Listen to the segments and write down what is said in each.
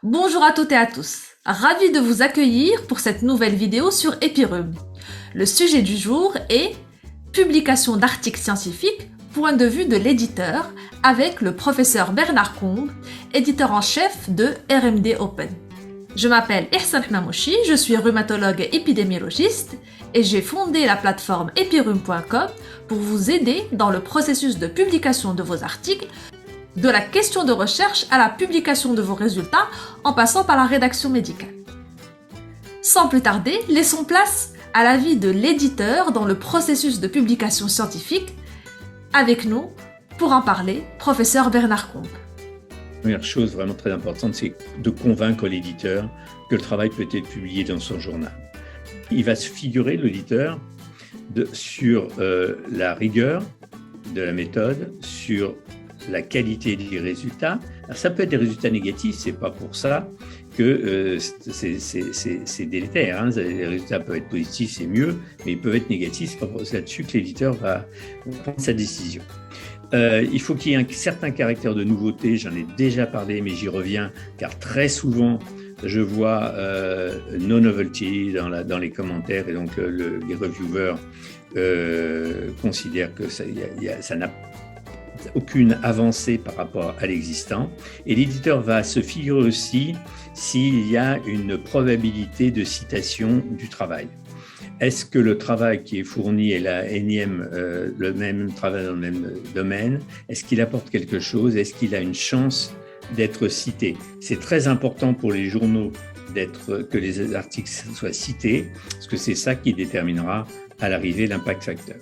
Bonjour à toutes et à tous, ravi de vous accueillir pour cette nouvelle vidéo sur Epirum. Le sujet du jour est publication d'articles scientifiques, point de vue de l'éditeur, avec le professeur Bernard Combe, éditeur en chef de RMD Open. Je m'appelle Ihsan Hmamouchi, je suis rhumatologue et épidémiologiste et j'ai fondé la plateforme epirum.com pour vous aider dans le processus de publication de vos articles, de la question de recherche à la publication de vos résultats en passant par la rédaction médicale. Sans plus tarder, laissons place à l'avis de l'éditeur dans le processus de publication scientifique. Avec nous, pour en parler, professeur Bernard Combe. La première chose vraiment très importante, c'est de convaincre l'éditeur que le travail peut être publié dans son journal. Il va se figurer, l'éditeur, sur la rigueur de la méthode, sur la qualité des résultats. Alors, ça peut être des résultats négatifs, c'est pas pour ça que c'est délétère. Hein. Les résultats peuvent être positifs, c'est mieux, mais ils peuvent être négatifs, c'est là-dessus que l'éditeur va prendre sa décision. Il faut qu'il y ait un certain caractère de nouveauté, j'en ai déjà parlé, mais j'y reviens, car très souvent, je vois no novelty dans les commentaires, et donc les reviewers considèrent que ça n'a aucune avancée par rapport à l'existant. Et l'éditeur va se figurer aussi s'il y a une probabilité de citation du travail. Est-ce que le travail qui est fourni est la énième, le même travail dans le même domaine? Est-ce qu'il apporte quelque chose? Est-ce qu'il a une chance d'être cité? C'est très important pour les journaux que les articles soient cités, parce que c'est ça qui déterminera à l'arrivée l'impact facteur.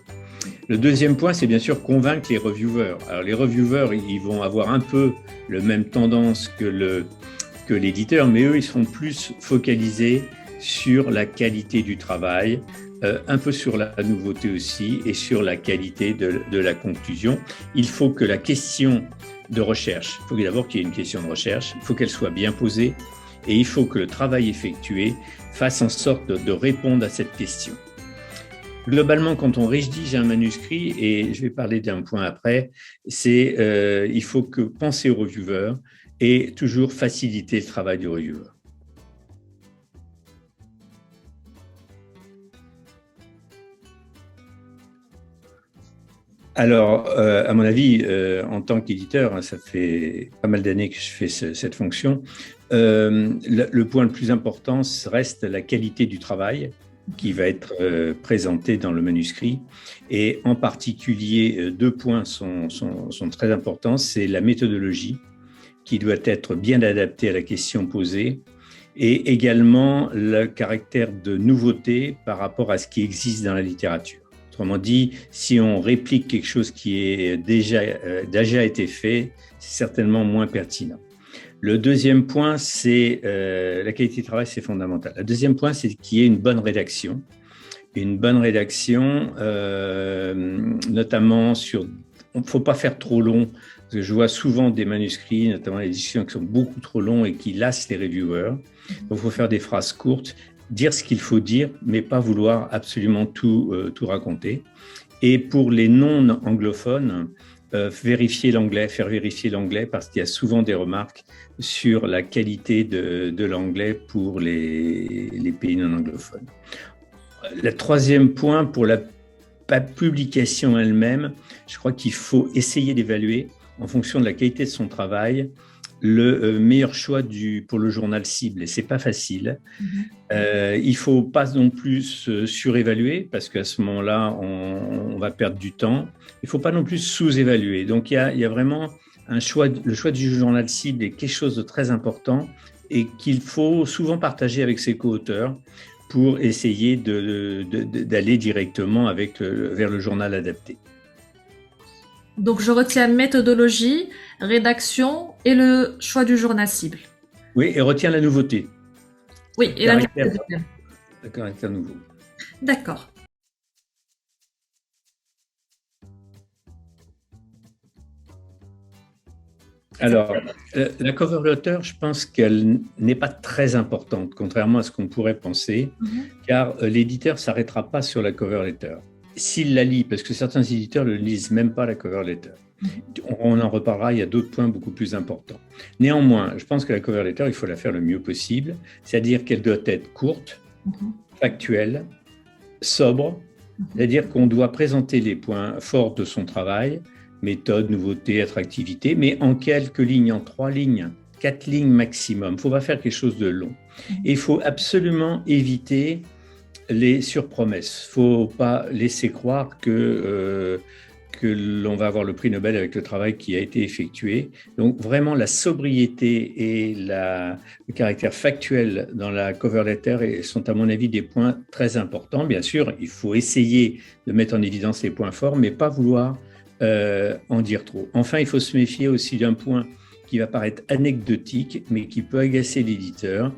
Le deuxième point, c'est bien sûr convaincre les reviewers. Alors les reviewers, ils vont avoir un peu la même tendance que l'éditeur, mais eux, ils seront plus focalisés sur la qualité du travail, un peu sur la nouveauté aussi et sur la qualité de la conclusion. Il faut que la question de recherche, il faut d'abord qu'il y ait une question de recherche, il faut qu'elle soit bien posée et il faut que le travail effectué fasse en sorte de répondre à cette question. Globalement, quand on rédige un manuscrit, et je vais parler d'un point après, il faut penser au reviewer et toujours faciliter le travail du reviewer. Alors, à mon avis, en tant qu'éditeur, ça fait pas mal d'années que je fais cette fonction, le point le plus important reste la qualité du travail qui va être présenté dans le manuscrit. Et en particulier, deux points sont très importants. C'est la méthodologie qui doit être bien adaptée à la question posée et également le caractère de nouveauté par rapport à ce qui existe dans la littérature. Autrement dit, si on réplique quelque chose qui est déjà été fait, c'est certainement moins pertinent. Le deuxième point, c'est la qualité du travail, c'est fondamental. Le deuxième point, c'est qu'il y ait une bonne rédaction. Une bonne rédaction, notamment sur... Il ne faut pas faire trop long, parce que je vois souvent des manuscrits, notamment les discussions qui sont beaucoup trop longs et qui lassent les reviewers. Donc, il faut faire des phrases courtes, dire ce qu'il faut dire, mais pas vouloir absolument tout raconter. Et pour les non-anglophones, faire vérifier l'anglais parce qu'il y a souvent des remarques sur la qualité de l'anglais pour les pays non anglophones. Le troisième point, pour la publication elle-même, je crois qu'il faut essayer d'évaluer en fonction de la qualité de son travail le meilleur choix pour le journal cible, et c'est pas facile. Il faut pas non plus surévaluer parce qu'à ce moment-là, on va perdre du temps. Il faut pas non plus sous-évaluer. Donc il y a vraiment le choix du journal cible est quelque chose de très important et qu'il faut souvent partager avec ses co-auteurs pour essayer d'aller directement vers le journal adapté. Donc, je retiens méthodologie, rédaction et le choix du journal cible. Oui, et retiens la nouveauté. Oui, et la nouveauté. Le caractère nouveau. D'accord. Alors, la cover letter, je pense qu'elle n'est pas très importante, contrairement à ce qu'on pourrait penser, car l'éditeur ne s'arrêtera pas sur la cover letter. S'il la lit, parce que certains éditeurs ne lisent même pas la cover letter. On en reparlera, il y a d'autres points beaucoup plus importants. Néanmoins, je pense que la cover letter, il faut la faire le mieux possible, c'est-à-dire qu'elle doit être courte, factuelle, sobre, c'est-à-dire qu'on doit présenter les points forts de son travail, méthode, nouveauté, attractivité, mais en quelques lignes, en 3 lignes, 4 lignes maximum. Il ne faut pas faire quelque chose de long. Et il faut absolument éviter les surpromesses. Il ne faut pas laisser croire que l'on va avoir le prix Nobel avec le travail qui a été effectué. Donc vraiment la sobriété et le caractère factuel dans la cover letter sont à mon avis des points très importants. Bien sûr, il faut essayer de mettre en évidence les points forts, mais pas vouloir en dire trop. Enfin, il faut se méfier aussi d'un point qui va paraître anecdotique, mais qui peut agacer l'éditeur,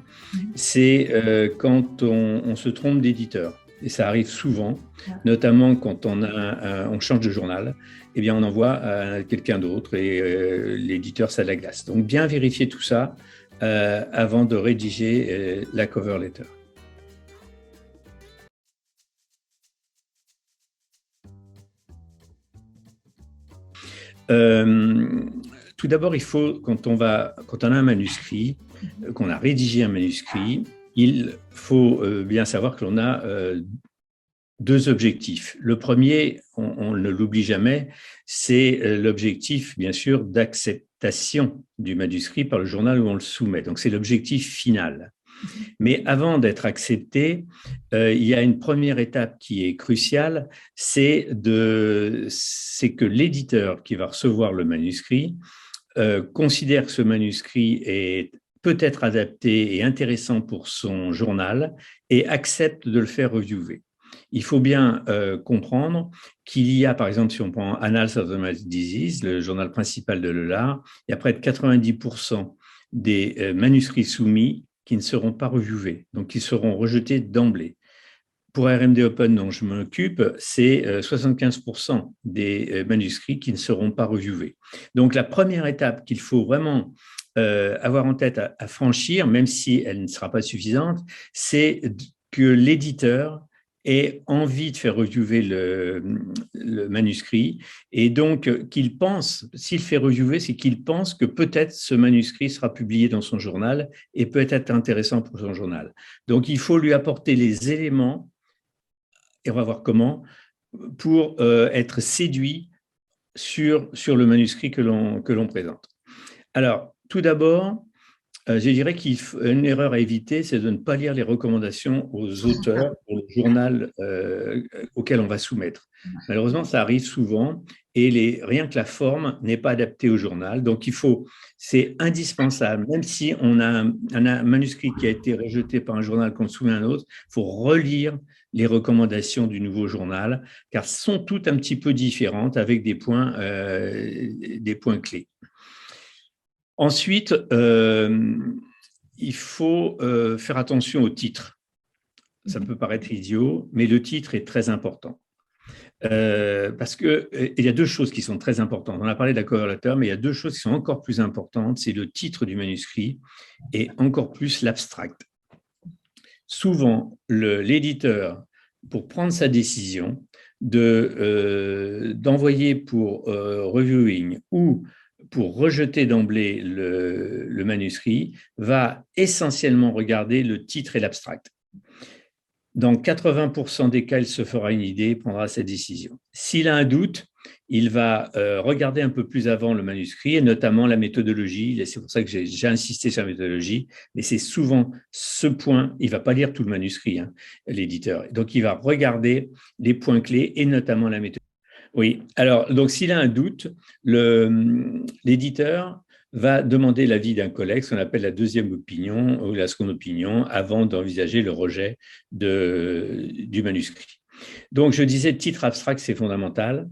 c'est quand on se trompe d'éditeur. Et ça arrive souvent, notamment quand on change de journal, eh bien on envoie à quelqu'un d'autre et l'éditeur, ça l'agace. Donc bien vérifier tout ça avant de rédiger la cover letter. Tout d'abord, il faut, quand on a un manuscrit, qu'on a rédigé un manuscrit, il faut bien savoir que l'on a 2 objectifs. Le premier, on ne l'oublie jamais, c'est l'objectif, bien sûr, d'acceptation du manuscrit par le journal où on le soumet. Donc, c'est l'objectif final. Mais avant d'être accepté, il y a une première étape qui est cruciale, c'est que l'éditeur qui va recevoir le manuscrit considère que ce manuscrit est peut-être adapté et intéressant pour son journal et accepte de le faire reviewer. Il faut bien comprendre qu'il y a, par exemple, si on prend Annals of the Rheumatic Disease, le journal principal de l'EULAR, il y a près de 90% des manuscrits soumis qui ne seront pas reviewés, donc qui seront rejetés d'emblée. Pour RMD Open, dont je m'occupe, c'est 75% des manuscrits qui ne seront pas reviewés. Donc, la première étape qu'il faut vraiment avoir en tête à franchir, même si elle ne sera pas suffisante, c'est que l'éditeur ait envie de faire reviewer le manuscrit et donc qu'il pense, s'il fait reviewer, c'est qu'il pense que peut-être ce manuscrit sera publié dans son journal et peut être intéressant pour son journal. Donc, il faut lui apporter les éléments, et on va voir comment, pour être séduit sur le manuscrit que l'on présente. Alors, tout d'abord, je dirais qu'une erreur à éviter, c'est de ne pas lire les recommandations aux auteurs pour le journal auquel on va soumettre. Malheureusement, ça arrive souvent et rien que la forme n'est pas adaptée au journal. Donc, c'est indispensable, même si on a un manuscrit qui a été rejeté par un journal qu'on soumet à un autre, il faut relire les recommandations du nouveau journal, car elles sont toutes un petit peu différentes avec des points clés. Ensuite, il faut faire attention au titre. Ça peut paraître idiot, mais le titre est très important. Parce qu'il y a 2 choses qui sont très importantes. On a parlé de la cover letter, mais il y a 2 choses qui sont encore plus importantes. C'est le titre du manuscrit et encore plus l'abstract. Souvent, l'éditeur, pour prendre sa décision d'envoyer pour reviewing ou pour rejeter d'emblée le manuscrit, va essentiellement regarder le titre et l'abstract. Dans 80% des cas, il se fera une idée, prendra sa décision. S'il a un doute, il va regarder un peu plus avant le manuscrit et notamment la méthodologie. C'est pour ça que j'ai insisté sur la méthodologie, mais c'est souvent ce point. Il ne va pas lire tout le manuscrit, l'éditeur. Donc, il va regarder les points clés et notamment la méthodologie. Oui, alors, donc s'il a un doute, l'éditeur va demander l'avis d'un collègue, ce qu'on appelle la deuxième opinion ou la seconde opinion, avant d'envisager le rejet du manuscrit. Donc, je disais, titre abstract, c'est fondamental.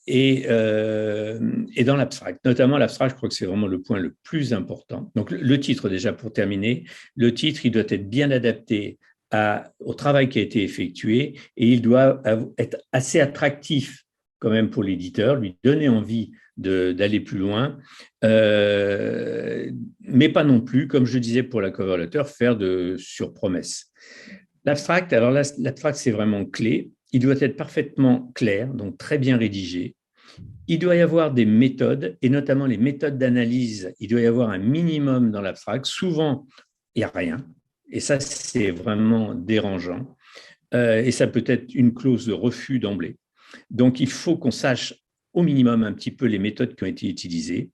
Et dans l'abstract, notamment l'abstract, je crois que c'est vraiment le point le plus important. Donc, le titre, déjà, pour terminer, le titre, il doit être bien adapté au travail qui a été effectué et il doit être assez attractif quand même pour l'éditeur, lui donner envie d'aller plus loin, mais pas non plus, comme je disais pour la cover letter, faire de surpromesses. L'abstract, alors là, l'abstract, c'est vraiment clé. Il doit être parfaitement clair, donc très bien rédigé. Il doit y avoir des méthodes, et notamment les méthodes d'analyse. Il doit y avoir un minimum dans l'abstract. Souvent, il n'y a rien. Et ça, c'est vraiment dérangeant. Et ça peut être une clause de refus d'emblée. Donc, il faut qu'on sache au minimum un petit peu les méthodes qui ont été utilisées.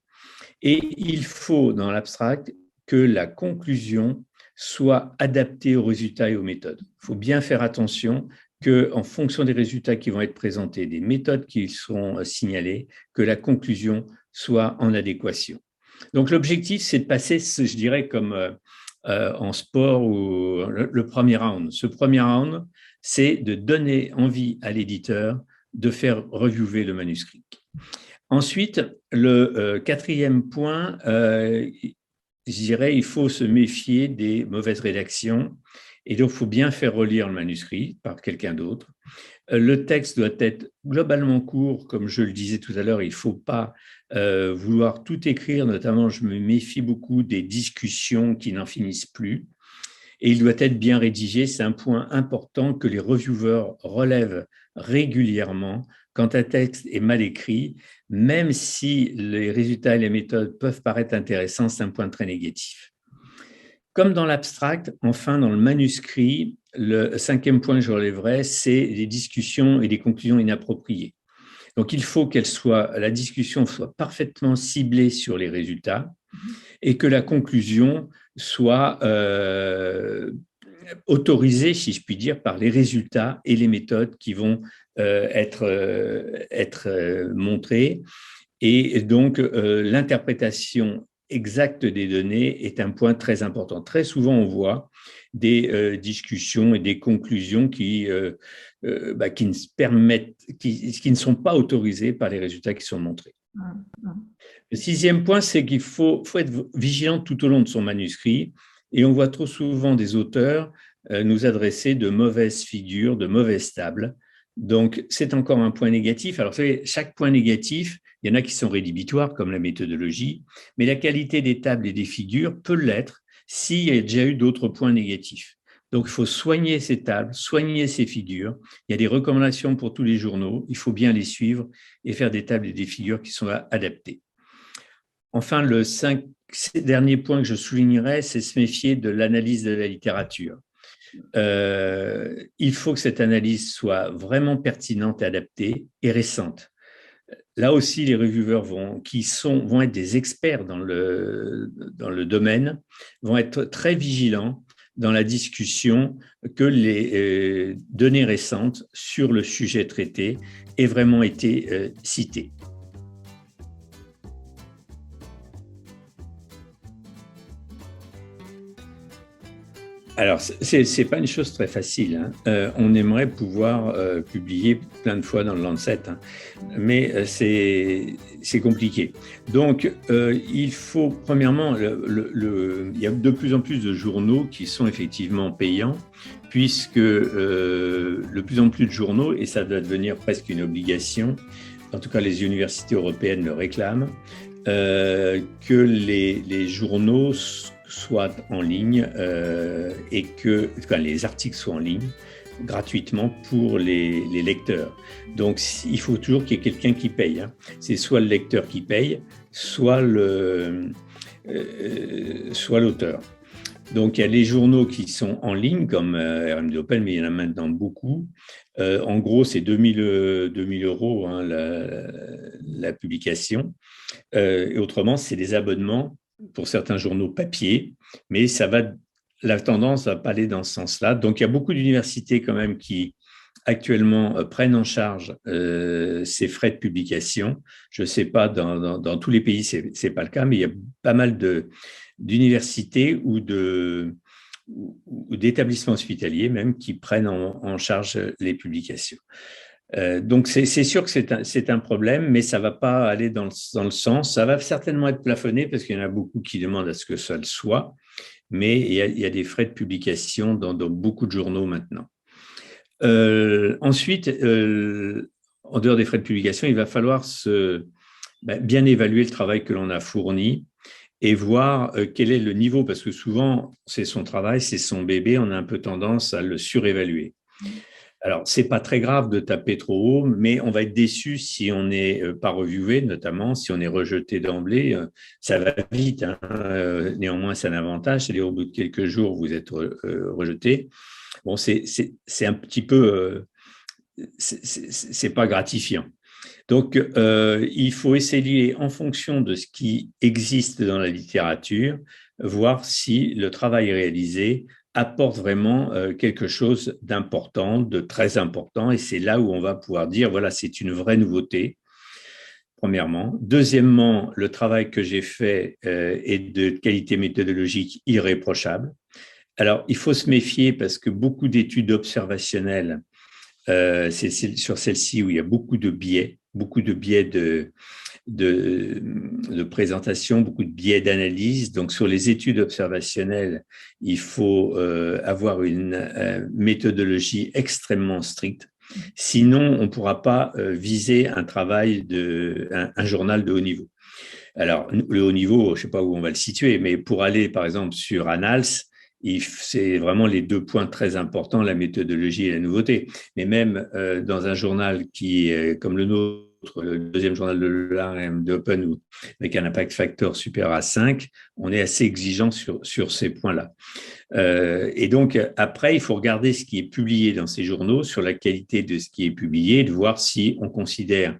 Et il faut, dans l'abstract, que la conclusion soit adaptée aux résultats et aux méthodes. Il faut bien faire attention qu'en fonction des résultats qui vont être présentés, des méthodes qui seront signalées, que la conclusion soit en adéquation. Donc l'objectif, c'est de passer, je dirais, comme en sport, ou le premier round. Ce premier round, c'est de donner envie à l'éditeur de faire reviewer le manuscrit. Ensuite, le quatrième point, je dirais, il faut se méfier des mauvaises rédactions. Et donc, il faut bien faire relire le manuscrit par quelqu'un d'autre. Le texte doit être globalement court, comme je le disais tout à l'heure, il ne faut pas vouloir tout écrire, notamment je me méfie beaucoup des discussions qui n'en finissent plus. Et il doit être bien rédigé, c'est un point important que les reviewers relèvent régulièrement. Quand un texte est mal écrit, même si les résultats et les méthodes peuvent paraître intéressants, c'est un point très négatif. Comme dans l'abstract, enfin, dans le manuscrit, le cinquième point que je relèverai, c'est les discussions et les conclusions inappropriées. Donc, il faut la discussion soit parfaitement ciblée sur les résultats et que la conclusion soit autorisée, si je puis dire, par les résultats et les méthodes qui vont être montrées. Et donc, l'interprétation exacte des données est un point très important. Très souvent, on voit des discussions et des conclusions qui ne sont pas autorisées par les résultats qui sont montrés. Le sixième point, c'est qu'il faut être vigilant tout au long de son manuscrit. Et on voit trop souvent des auteurs nous adresser de mauvaises figures, de mauvaises tables. Donc, c'est encore un point négatif. Alors, vous savez, chaque point négatif, il y en a qui sont rédhibitoires, comme la méthodologie, mais la qualité des tables et des figures peut l'être s'il y a déjà eu d'autres points négatifs. Donc, il faut soigner ces tables, soigner ces figures. Il y a des recommandations pour tous les journaux. Il faut bien les suivre et faire des tables et des figures qui sont adaptées. Enfin, le dernier point que je soulignerai, c'est se méfier de l'analyse de la littérature. Il faut que cette analyse soit vraiment pertinente et adaptée et récente. Là aussi, les reviewers vont être des experts dans le domaine, vont être très vigilants dans la discussion que les données récentes sur le sujet traité aient vraiment été citées. Alors, ce n'est pas une chose très facile. On aimerait pouvoir publier plein de fois dans le Lancet, mais c'est compliqué. Donc, il faut, premièrement, il y a de plus en plus de journaux qui sont effectivement payants, puisque de plus en plus de journaux, et ça doit devenir presque une obligation, en tout cas les universités européennes le réclament, que les journaux soient en ligne et que les articles soient en ligne gratuitement pour les lecteurs. Donc, il faut toujours qu'il y ait quelqu'un qui paye. C'est soit le lecteur qui paye, soit l'auteur. Donc, il y a les journaux qui sont en ligne, comme RMD Open, mais il y en a maintenant beaucoup. En gros, c'est 2000 euros la publication. Et autrement, c'est des abonnements pour certains journaux papier, mais la tendance va pas aller dans ce sens-là. Donc, il y a beaucoup d'universités quand même qui actuellement prennent en charge ces frais de publication. Je ne sais pas, dans tous les pays, c'est pas le cas, mais il y a pas mal d'universités ou d'établissements hospitaliers même qui prennent en charge les publications. Donc, c'est sûr que c'est un problème, mais ça ne va pas aller dans le sens. Ça va certainement être plafonné parce qu'il y en a beaucoup qui demandent à ce que ça le soit, mais il y a des frais de publication dans beaucoup de journaux maintenant. Ensuite, en dehors des frais de publication, il va falloir bien évaluer le travail que l'on a fourni et voir quel est le niveau, parce que souvent, c'est son travail, c'est son bébé, on a un peu tendance à le surévaluer. Alors, c'est pas très grave de taper trop haut, mais on va être déçu si on n'est pas reviewé, notamment si on est rejeté d'emblée. Ça va vite, hein. Néanmoins, c'est un avantage. C'est-à-dire, au bout de quelques jours, vous êtes rejeté. Bon, c'est un petit peu, c'est pas gratifiant. Donc, il faut essayer, en fonction de ce qui existe dans la littérature, voir si le travail réalisé apporte vraiment quelque chose d'important, de très important, et c'est là où on va pouvoir dire, voilà, c'est une vraie nouveauté, premièrement. Deuxièmement, le travail que j'ai fait est de qualité méthodologique irréprochable. Alors, il faut se méfier parce que beaucoup d'études observationnelles, c'est sur celle-ci où il y a beaucoup de biais de présentation, beaucoup de biais d'analyse. Donc, sur les études observationnelles, il faut avoir une méthodologie extrêmement stricte. Sinon, on ne pourra pas viser un travail un journal de haut niveau. Alors, le haut niveau, je ne sais pas où on va le situer, mais pour aller, par exemple, sur Annals, c'est vraiment les deux points très importants, la méthodologie et la nouveauté. Mais même dans un journal qui est comme le nôtre, le deuxième journal de l'ARM d'Open, avec un impact factor supérieur à 5, on est assez exigeant sur ces points-là. Et donc, après, il faut regarder ce qui est publié dans ces journaux, sur la qualité de ce qui est publié, de voir si on considère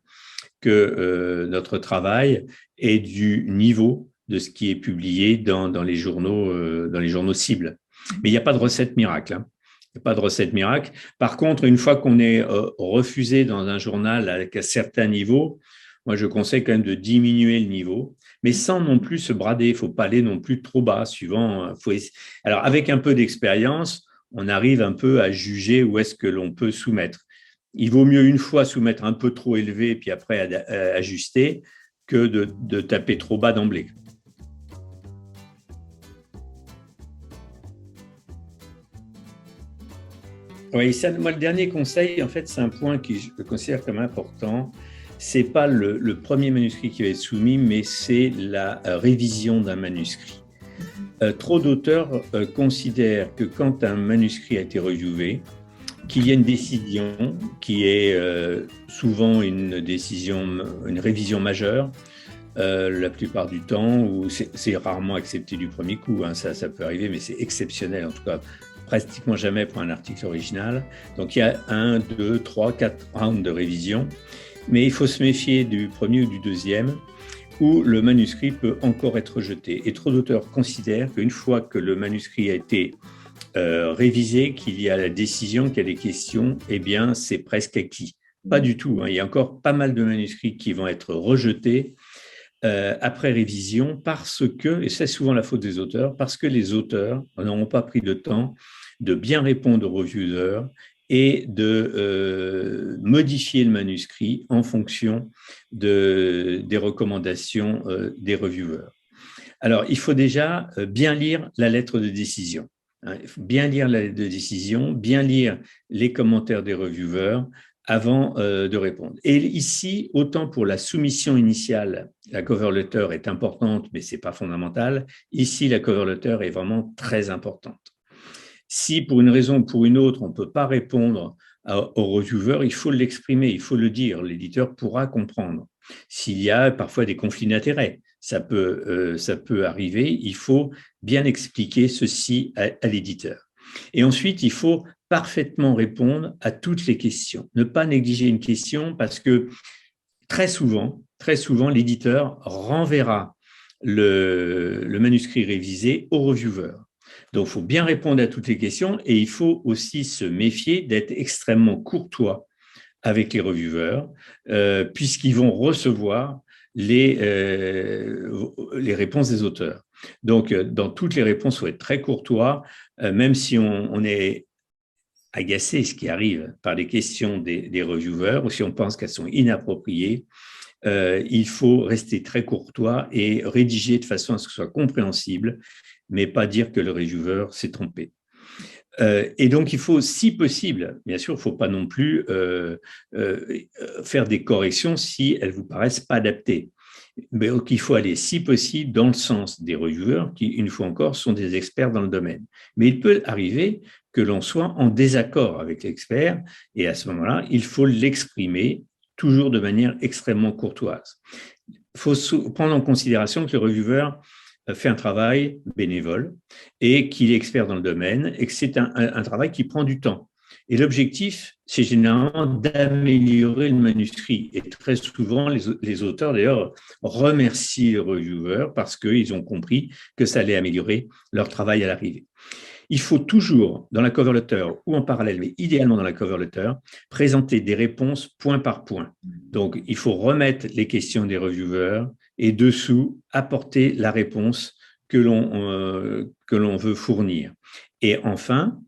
que notre travail est du niveau de ce qui est publié dans les journaux cibles. Mais il n'y a pas de recette miracle, hein. Il n'y a pas de recette miracle. Par contre, une fois qu'on est refusé dans un journal avec un certain niveau, moi, je conseille quand même de diminuer le niveau, mais sans non plus se brader. Il ne faut pas aller non plus trop bas, Alors, avec un peu d'expérience, on arrive un peu à juger où est-ce que l'on peut soumettre. Il vaut mieux une fois soumettre un peu trop élevé, puis après ajuster, que de taper trop bas d'emblée. Oui, moi, le dernier conseil, en fait, c'est un point que je considère comme important. Ce n'est pas le premier manuscrit qui va être soumis, mais c'est la révision d'un manuscrit. Trop d'auteurs considèrent que quand un manuscrit a été reviewé, qu'il y a une décision qui est souvent une révision majeure, la plupart du temps, où c'est rarement accepté du premier coup, hein, ça peut arriver, mais c'est exceptionnel, en tout cas pratiquement jamais pour un article original. Donc il y a 1, 2, 3, 4 rounds de révision, mais il faut se méfier du premier ou du deuxième, où le manuscrit peut encore être rejeté. Et trop d'auteurs considèrent qu'une fois que le manuscrit a été révisé, qu'il y a la décision, qu'il y a des questions, eh bien, c'est presque acquis. Pas du tout, hein. Il y a encore pas mal de manuscrits qui vont être rejetés après révision parce que, et c'est souvent la faute des auteurs, parce que les auteurs n'auront pas pris le temps de bien répondre aux reviewers et de modifier le manuscrit en fonction des recommandations des reviewers. Alors, il faut déjà bien lire la lettre de décision. Il faut bien lire la lettre de décision, bien lire les commentaires des reviewers avant de répondre. Et ici, autant pour la soumission initiale, la cover letter est importante, mais ce n'est pas fondamental. Ici, la cover letter est vraiment très importante. Si pour une raison ou pour une autre, on ne peut pas répondre au reviewer, il faut l'exprimer, il faut le dire. L'éditeur pourra comprendre. S'il y a parfois des conflits d'intérêts, ça peut arriver. Il faut bien expliquer ceci à l'éditeur. Et ensuite, il faut parfaitement répondre à toutes les questions. Ne pas négliger une question parce que très souvent, l'éditeur renverra le manuscrit révisé au reviewer. Donc, il faut bien répondre à toutes les questions et il faut aussi se méfier d'être extrêmement courtois avec les reviewers, puisqu'ils vont recevoir les réponses des auteurs. Donc, dans toutes les réponses, il faut être très courtois, même si on est agacé, ce qui arrive, par les questions des reviewers, ou si on pense qu'elles sont inappropriées, il faut rester très courtois et rédiger de façon à ce que ce soit compréhensible, mais pas dire que le reviewer s'est trompé. Et donc, il faut, si possible, bien sûr, il ne faut pas non plus faire des corrections si elles ne vous paraissent pas adaptées. Mais il faut aller, si possible, dans le sens des reviewers qui, une fois encore, sont des experts dans le domaine. Mais il peut arriver que l'on soit en désaccord avec l'expert et à ce moment-là, il faut l'exprimer toujours de manière extrêmement courtoise. Il faut prendre en considération que le reviewer fait un travail bénévole et qu'il est expert dans le domaine et que c'est un travail qui prend du temps. Et l'objectif, c'est généralement d'améliorer le manuscrit. Et très souvent, les auteurs, d'ailleurs, remercient les reviewers parce qu'ils ont compris que ça allait améliorer leur travail à l'arrivée. Il faut toujours, dans la cover letter ou en parallèle, mais idéalement dans la cover letter, présenter des réponses point par point. Donc, il faut remettre les questions des reviewers et dessous, apporter la réponse que l'on veut fournir. Et enfin,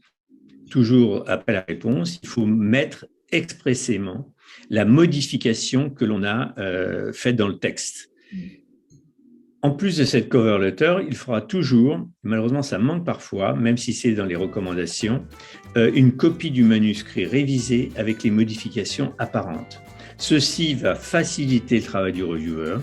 toujours après la réponse, il faut mettre expressément la modification que l'on a faite dans le texte. En plus de cette cover letter, il faudra toujours, malheureusement ça manque parfois, même si c'est dans les recommandations, une copie du manuscrit révisé avec les modifications apparentes. Ceci va faciliter le travail du reviewer.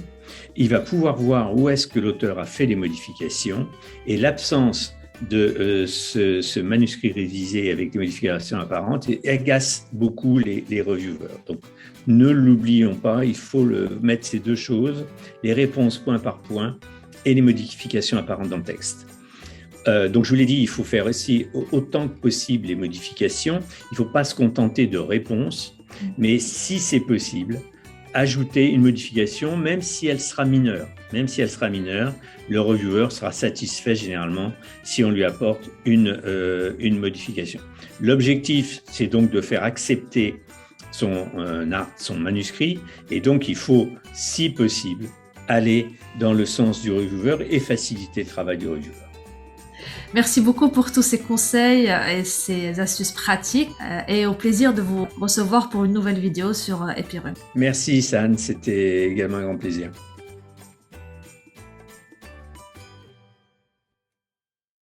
Il va pouvoir voir où est-ce que l'auteur a fait les modifications et l'absence de ce manuscrit révisé avec des modifications apparentes agace beaucoup les reviewers. Donc, ne l'oublions pas, il faut mettre ces deux choses, les réponses point par point et les modifications apparentes dans le texte. Donc, je vous l'ai dit, il faut faire aussi autant que possible les modifications. Il ne faut pas se contenter de réponses, mais si c'est possible, ajouter une modification, même si elle sera mineure. Même si elle sera mineure, le reviewer sera satisfait généralement si on lui apporte une modification. L'objectif, c'est donc de faire accepter son manuscrit, et donc il faut, si possible, aller dans le sens du reviewer et faciliter le travail du reviewer. Merci beaucoup pour tous ces conseils et ces astuces pratiques et au plaisir de vous recevoir pour une nouvelle vidéo sur Epirub. Merci San, c'était également un grand plaisir.